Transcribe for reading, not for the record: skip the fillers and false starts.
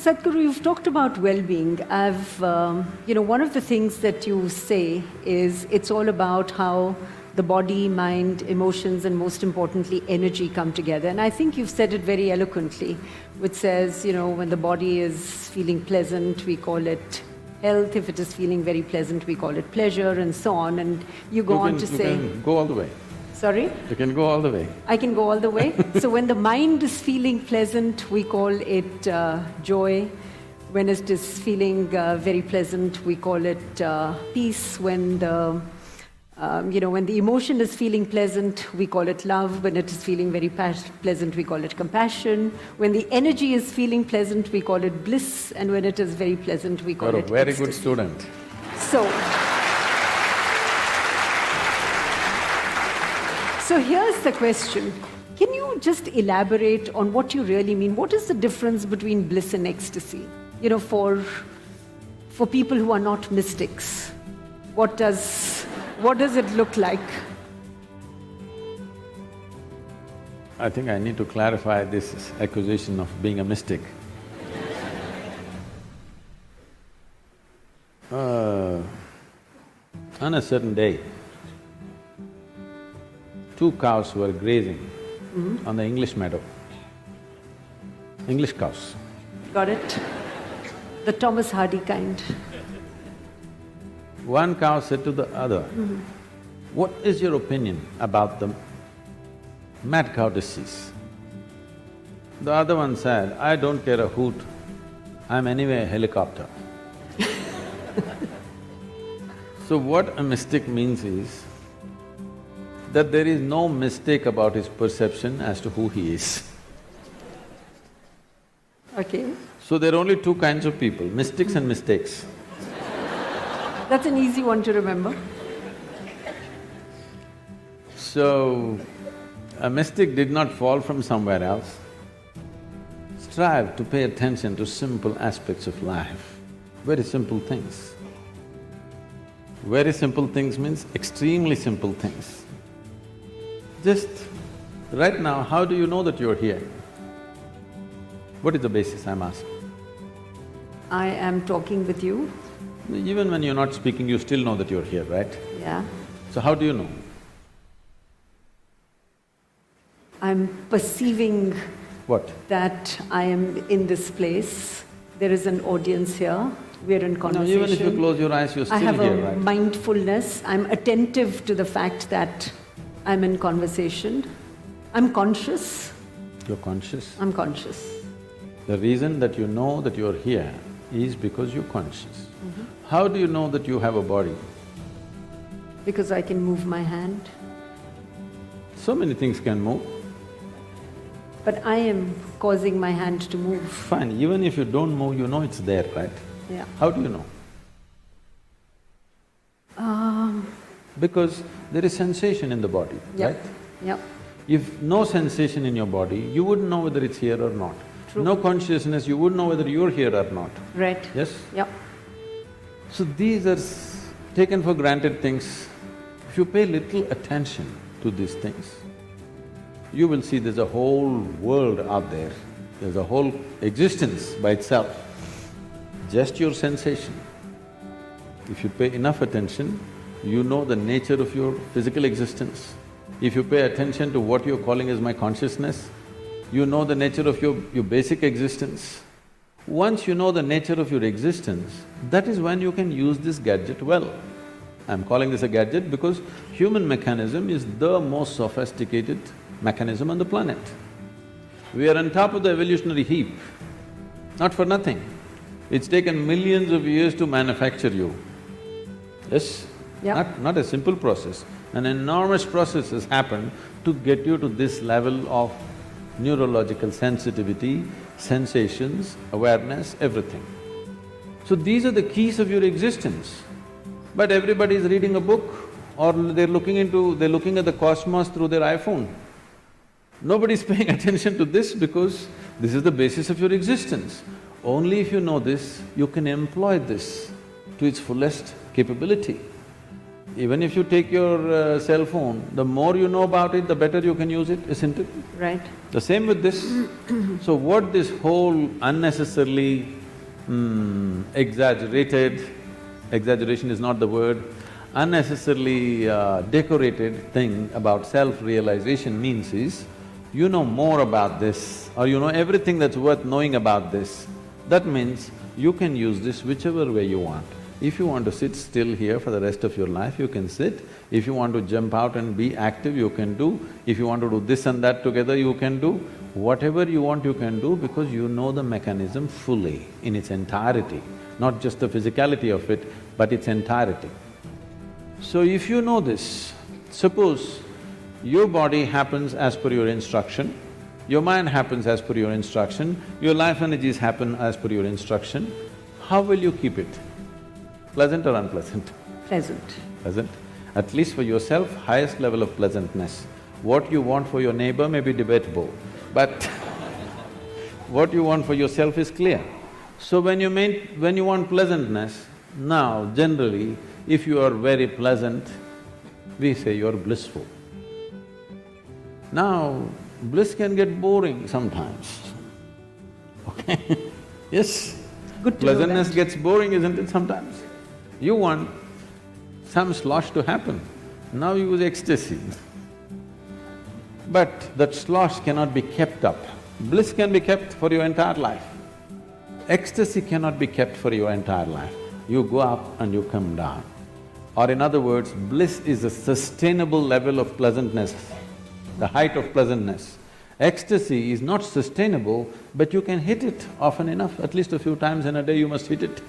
Sadhguru, you've talked about well-being. One of the things that you say is it's all about how the body, mind, emotions, and most importantly, energy come together. And I think you've said it very eloquently, which says, when the body is feeling pleasant, we call it health. If it is feeling very pleasant, we call it pleasure, and so on. And you go on to say… You can go all the way. Sorry? You can go all the way. I can go all the way? So when the mind is feeling pleasant, we call it joy. When it is feeling very pleasant, we call it peace. When the emotion is feeling pleasant, we call it love. When it is feeling very pleasant, we call it compassion. When the energy is feeling pleasant, we call it bliss. And when it is very pleasant, we call it You're a very ecstasy. good student. So here's the question. Can you just elaborate on what you really mean? What is the difference between bliss and ecstasy? For people who are not mystics, what does it look like? I think I need to clarify this accusation of being a mystic. On a certain day, 2 cows were grazing on the English meadow. English cows. Got it? The Thomas Hardy kind. One cow said to the other, "What is your opinion about the mad cow disease?" The other one said, "I don't care a hoot, I'm anyway a helicopter." So what a mystic means is that there is no mistake about his perception as to who he is. Okay. So there are only 2 kinds of people, mystics and mistakes. That's an easy one to remember. So, a mystic did not fall from somewhere else. Strive to pay attention to simple aspects of life, very simple things. Very simple things means extremely simple things. Just right now, how do you know that you're here? What is the basis, I'm asking? I am talking with you. Even when you're not speaking, you still know that you're here, right? Yeah. So how do you know? I'm perceiving… What? That I am in this place. There is an audience here. We're in conversation. No, even if you close your eyes, you're still here, right? I have a mindfulness. I'm attentive to the fact that I'm in conversation. I'm conscious. You're conscious? I'm conscious. The reason that you know that you're here is because you're conscious. How do you know that you have a body? Because I can move my hand. So many things can move. But I am causing my hand to move. Fine, even if you don't move, you know it's there, right? Yeah. How do you know? Because there is sensation in the body, right? Yep. If no sensation in your body, you wouldn't know whether it's here or not. True. No consciousness, you wouldn't know whether you're here or not. Right. Yes? Yep. So these are taken for granted things. If you pay little attention to these things, you will see there's a whole world out there, there's a whole existence by itself, just your sensation. If you pay enough attention, you know the nature of your physical existence. If you pay attention to what you're calling as my consciousness, you know the nature of your basic existence. Once you know the nature of your existence, that is when you can use this gadget well. I'm calling this a gadget because human mechanism is the most sophisticated mechanism on the planet. We are on top of the evolutionary heap, not for nothing. It's taken millions of years to manufacture you. Yes? Yeah. Not a simple process. An enormous process has happened to get you to this level of neurological sensitivity, sensations, awareness, everything. So these are the keys of your existence. But everybody is reading a book or they're looking at the cosmos through their iPhone. Nobody's paying attention to this because this is the basis of your existence. Only if you know this, you can employ this to its fullest capability. Even if you take your cell phone, the more you know about it, the better you can use it, isn't it? Right. The same with this. So what this whole unnecessarily exaggeration is not the word, unnecessarily decorated thing about self-realization means is, you know more about this or you know everything that's worth knowing about this. That means you can use this whichever way you want. If you want to sit still here for the rest of your life, you can sit. If you want to jump out and be active, you can do. If you want to do this and that together, you can do. Whatever you want, you can do because you know the mechanism fully, in its entirety, not just the physicality of it, but its entirety. So if you know this, suppose your body happens as per your instruction, your mind happens as per your instruction, your life energies happen as per your instruction, how will you keep it? Pleasant or unpleasant? Pleasant. Pleasant. At least for yourself, highest level of pleasantness. What you want for your neighbor may be debatable, but what you want for yourself is clear. So when you want pleasantness, now generally, if you are very pleasant, we say you're blissful. Now, bliss can get boring sometimes, okay? Yes? Good to know Pleasantness that. gets boring, isn't it, sometimes? You want some slosh to happen, now you use ecstasy. But that slosh cannot be kept up. Bliss can be kept for your entire life. Ecstasy cannot be kept for your entire life. You go up and you come down. Or in other words, bliss is a sustainable level of pleasantness, the height of pleasantness. Ecstasy is not sustainable, but you can hit it often enough, at least a few times in a day you must hit it.